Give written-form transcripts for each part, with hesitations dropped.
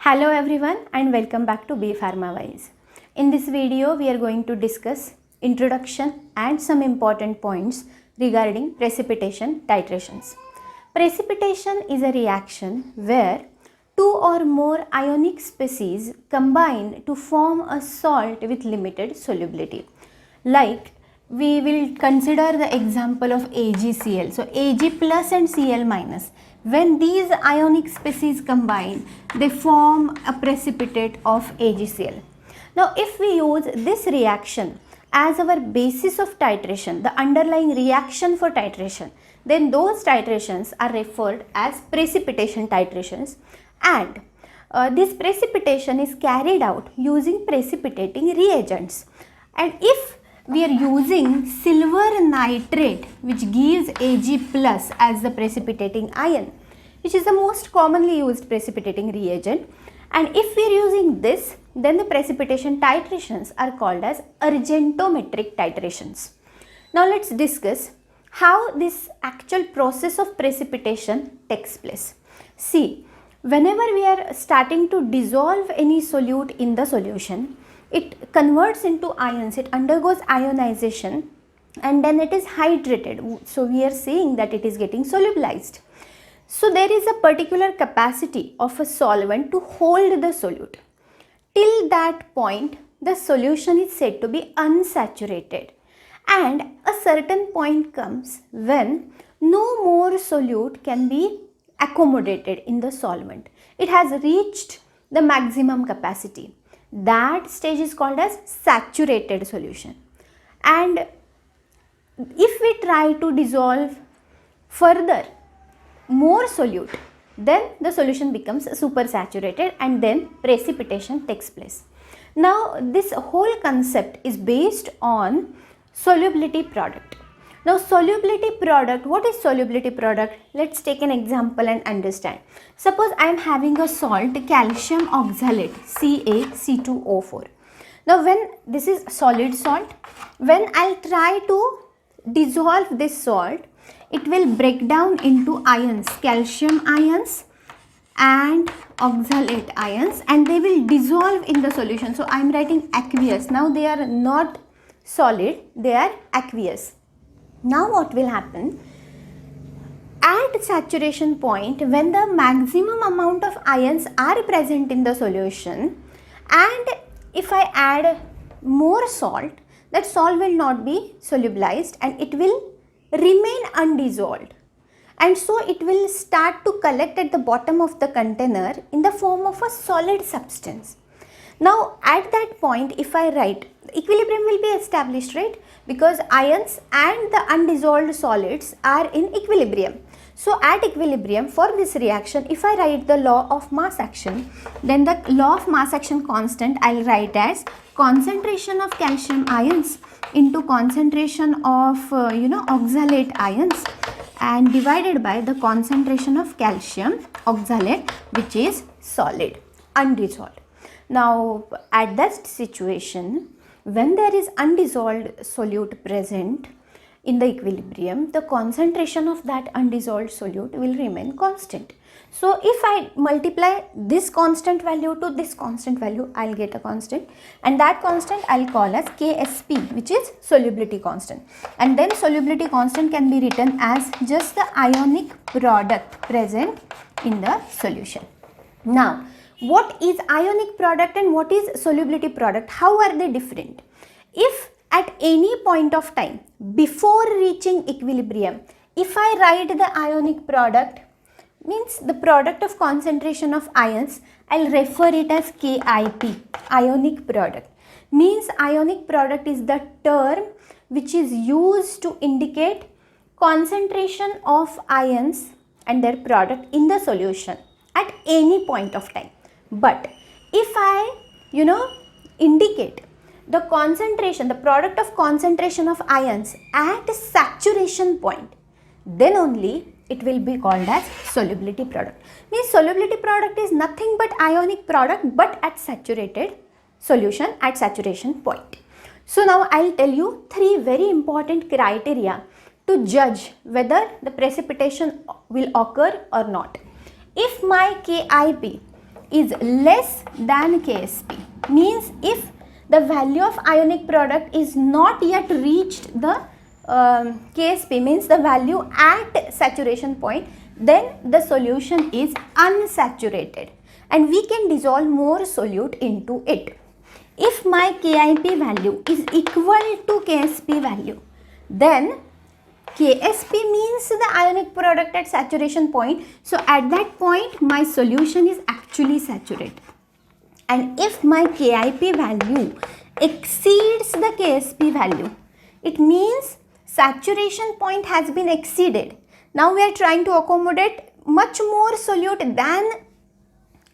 Hello everyone and welcome back to Be Pharmawise. In this video we are going to discuss introduction and some important points regarding precipitation titrations. Precipitation is a reaction where two or more ionic species combine to form a salt with limited solubility. Like we will consider the example of AgCl. So Ag plus and Cl minus. When these ionic species combine, they form a precipitate of AgCl. Now, if we use this reaction as our basis of titration, the underlying reaction for titration, then those titrations are referred as precipitation titrations, and this precipitation is carried out using precipitating reagents. And if we are using silver nitrate, which gives Ag plus as the precipitating ion, which is the most commonly used precipitating reagent, and if we are using this, then the precipitation titrations are called as argentometric titrations. Now let's discuss how this actual process of precipitation takes place. See, whenever we are starting to dissolve any solute in the solution, it converts into ions, it undergoes ionization, and then it is hydrated. So we are saying that it is getting solubilized. So there is a particular capacity of a solvent to hold the solute. Till that point, the solution is said to be unsaturated, and a certain point comes when no more solute can be accommodated in the solvent. It has reached the maximum capacity. That stage is called as saturated solution. And if we try to dissolve further more solute, then the solution becomes supersaturated and then precipitation takes place. Now this whole concept is based on solubility product. Now solubility product, what is solubility product? Let's take an example and understand. Suppose I am having a salt, calcium oxalate, CaC2O4. Now when this is solid salt, when I'll try to dissolve this salt, it will break down into ions, calcium ions and oxalate ions, and they will dissolve in the solution. So I am writing aqueous. Now they are not solid, they are aqueous. Now what will happen? At saturation point, when the maximum amount of ions are present in the solution, and if I add more salt, that salt will not be solubilized and it will remain undissolved, and so it will start to collect at the bottom of the container in the form of a solid substance. Now at that point, if I write, equilibrium will be established, right? Because ions and the undissolved solids are in equilibrium. So at equilibrium, for this reaction, if I write the law of mass action, then the law of mass action constant I will write as concentration of calcium ions into concentration of oxalate ions, and divided by the concentration of calcium oxalate, which is solid, undissolved. Now at that situation, when there is undissolved solute present in the equilibrium, the concentration of that undissolved solute will remain constant. So if I multiply this constant value to this constant value, I will get a constant, and that constant I will call as Ksp, which is solubility constant. And then solubility constant can be written as just the ionic product present in the solution. Now what is ionic product and what is solubility product? How are they different? If at any point of time before reaching equilibrium, if I write the ionic product, means the product of concentration of ions, I'll refer it as Kip, ionic product. Means ionic product is the term which is used to indicate concentration of ions and their product in the solution at any point of time. But if I indicate the concentration, the product of concentration of ions at saturation point, then only it will be called as solubility product. Means solubility product is nothing but ionic product, but at saturated solution at saturation point. So now I will tell you three very important criteria to judge whether the precipitation will occur or not. If my Kip is less than Ksp, means if the value of ionic product is not yet reached the Ksp, means the value at saturation point, then the solution is unsaturated and we can dissolve more solute into it. If my Kip value is equal to Ksp value, then Ksp means the ionic product at saturation point. So at that point my solution is actually saturated. And if my Kip value exceeds the Ksp value, it means saturation point has been exceeded. Now we are trying to accommodate much more solute than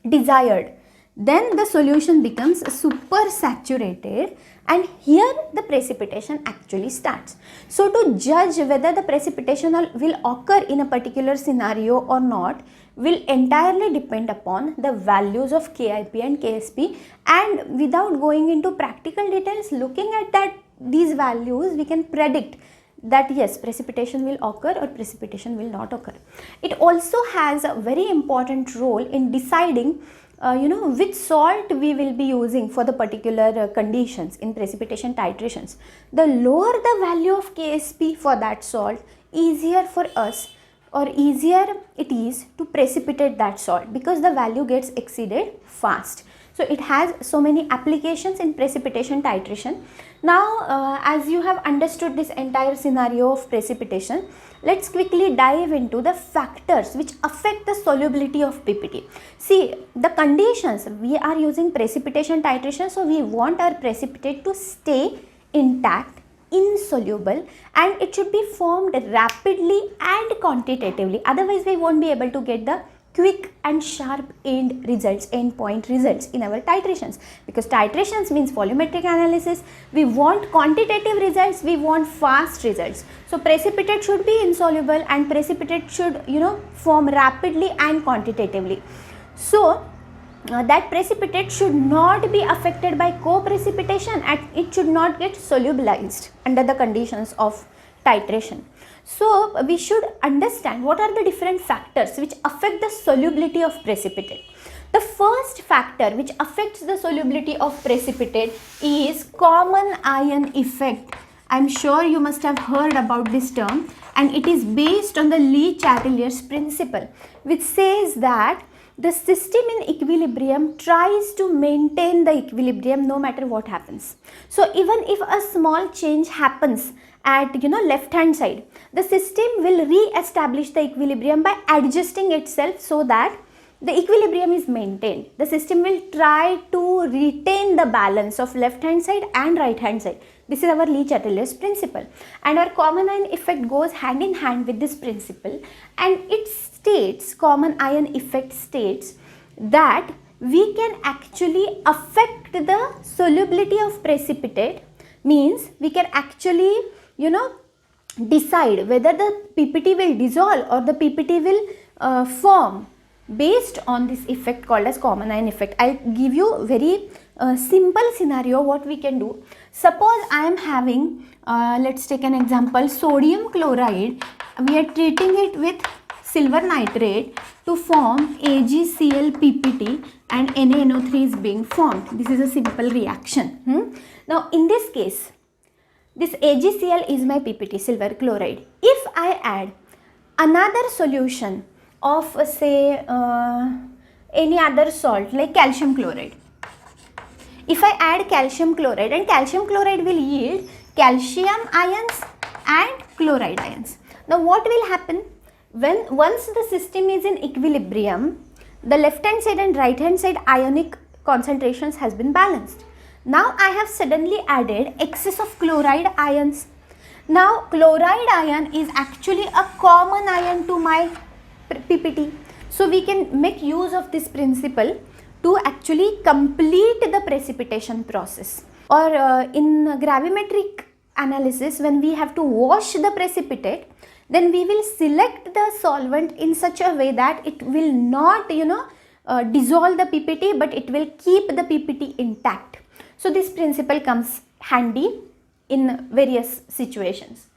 desired. Then the solution becomes super saturated and here the precipitation actually starts. So to judge whether the precipitation will occur in a particular scenario or not will entirely depend upon the values of Kip and Ksp, and without going into practical details, looking at these values we can predict that yes, precipitation will occur or precipitation will not occur. It also has a very important role in deciding which salt we will be using for the particular conditions in precipitation titrations. The lower the value of Ksp for that salt, easier for us or easier it is to precipitate that salt because the value gets exceeded fast. So it has so many applications in precipitation titration. Now as you have understood this entire scenario of precipitation, let's quickly dive into the factors which affect the solubility of PPT. See, the conditions, we are using precipitation titration, so we want our precipitate to stay intact, insoluble, and it should be formed rapidly and quantitatively. Otherwise we won't be able to get the quick and sharp end point results in our titrations, because titrations means volumetric analysis. We want quantitative results, we want fast results. So precipitate should be insoluble and precipitate should form rapidly and quantitatively. So that precipitate should not be affected by co-precipitation and it should not get solubilized under the conditions of titration. So we should understand what are the different factors which affect the solubility of precipitate. The first factor which affects the solubility of precipitate is common ion effect. I am sure you must have heard about this term, and it is based on the Le-Chatelier's principle, which says that the system in equilibrium tries to maintain the equilibrium no matter what happens. So even if a small change happens at left hand side, the system will re-establish the equilibrium by adjusting itself so that the equilibrium is maintained. The system will try to retain the balance of left hand side and right hand side. This is our Le-Chatelier's principle, and our common ion effect goes hand in hand with this principle, and it states, common ion effect states that we can actually affect the solubility of precipitate, means we can actually decide whether the PPT will dissolve or the PPT will form based on this effect called as common ion effect. I'll give you a very simple scenario what we can do. Suppose I am having, let's take an example, sodium chloride. We are treating it with silver nitrate to form AgCl PPT and NaNO3 is being formed. This is a simple reaction. Now in this case, this AgCl is my PPT, silver chloride. If I add another solution of say any other salt like calcium chloride, if I add calcium chloride, and calcium chloride will yield calcium ions and chloride ions. Now what will happen? Once the system is in equilibrium, the left hand side and right hand side ionic concentrations has been balanced. Now I have suddenly added excess of chloride ions. Now chloride ion is actually a common ion to my PPT. So we can make use of this principle to actually complete the precipitation process. Or in gravimetric analysis, when we have to wash the precipitate, then we will select the solvent in such a way that it will not dissolve the PPT, but it will keep the PPT intact. So this principle comes handy in various situations.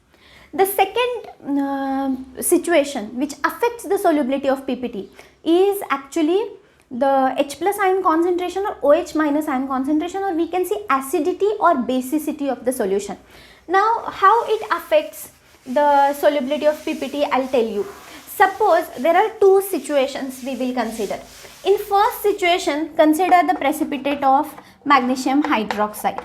The second situation which affects the solubility of PPT is actually the H plus ion concentration or OH minus ion concentration, or we can see acidity or basicity of the solution. Now how it affects the solubility of PPT, I'll tell you. Suppose there are two situations we will consider. In first situation, consider the precipitate of magnesium hydroxide.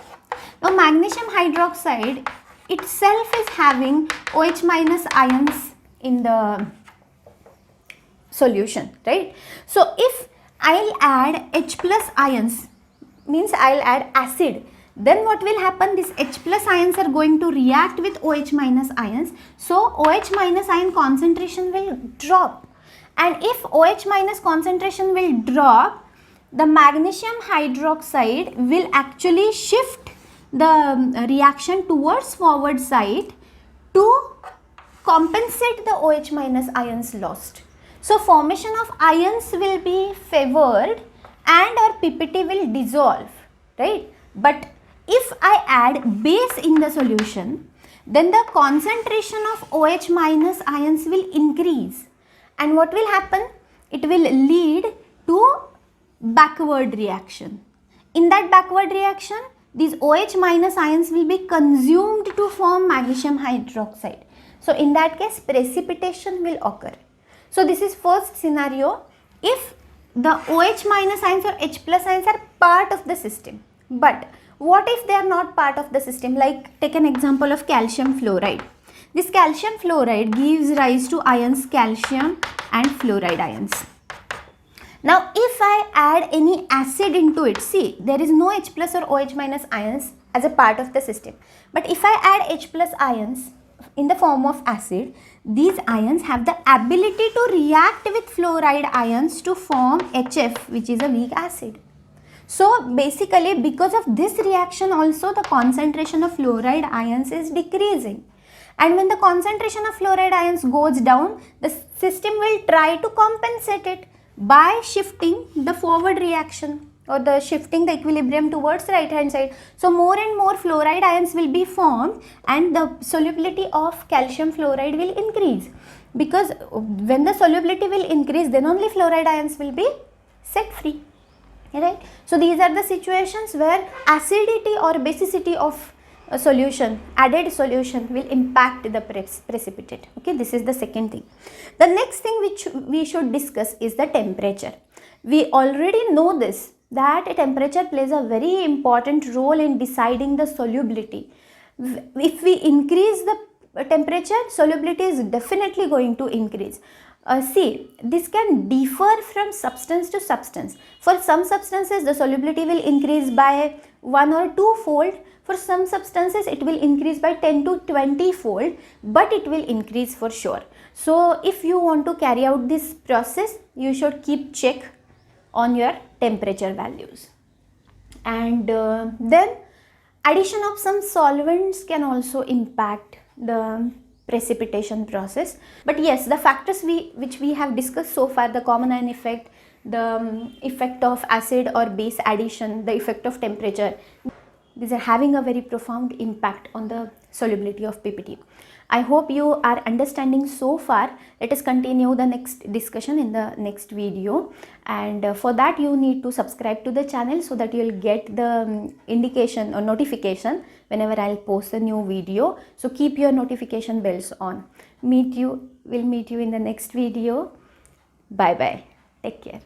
Now magnesium hydroxide itself is having OH minus ions in the solution, right? So if I'll add H plus ions, means I'll add acid, then what will happen? These H plus ions are going to react with OH minus ions. So OH minus ion concentration will drop. And if OH minus concentration will drop, the magnesium hydroxide will actually shift the reaction towards forward side to compensate the OH minus ions lost. So formation of ions will be favored and our PPT will dissolve, right? But if I add base in the solution, then the concentration of OH minus ions will increase. And what will happen? It will lead to backward reaction. In that backward reaction, these OH minus ions will be consumed to form magnesium hydroxide. So in that case, precipitation will occur. So this is first scenario, if the OH minus ions or H plus ions are part of the system. But what if they are not part of the system? Like take an example of calcium fluoride. This calcium fluoride gives rise to ions calcium and fluoride ions. Now if I add any acid into it, see there is no H plus or OH minus ions as a part of the system. But if I add H plus ions in the form of acid, these ions have the ability to react with fluoride ions to form HF, which is a weak acid. So basically because of this reaction also the concentration of fluoride ions is decreasing. And when the concentration of fluoride ions goes down, the system will try to compensate it by shifting the forward reaction or the shifting the equilibrium towards right hand side. So more and more fluoride ions will be formed and the solubility of calcium fluoride will increase. Because when the solubility will increase, then only fluoride ions will be set free. Right? So these are the situations where acidity or basicity of a solution, added solution, will impact the precipitate. Okay, this is the second thing. The next thing which we should discuss is the temperature. We already know this, that temperature plays a very important role in deciding the solubility. If we increase the temperature, solubility is definitely going to increase. See, this can differ from substance to substance. For some substances, the solubility will increase by 1 or 2 fold. For some substances, it will increase by 10 to 20 fold, but it will increase for sure. So, if you want to carry out this process, you should keep check on your temperature values. And then addition of some solvents can also impact the precipitation process. But yes, the factors which we have discussed so far, the common ion effect, the effect of acid or base addition, the effect of temperature, these are having a very profound impact on the solubility of PPT. I hope you are understanding so far. Let us continue the next discussion in the next video, and for that you need to subscribe to the channel so that you will get the indication or notification whenever I'll post a new video. So keep your notification bells on. We'll meet you in the next video. Bye bye. Take care.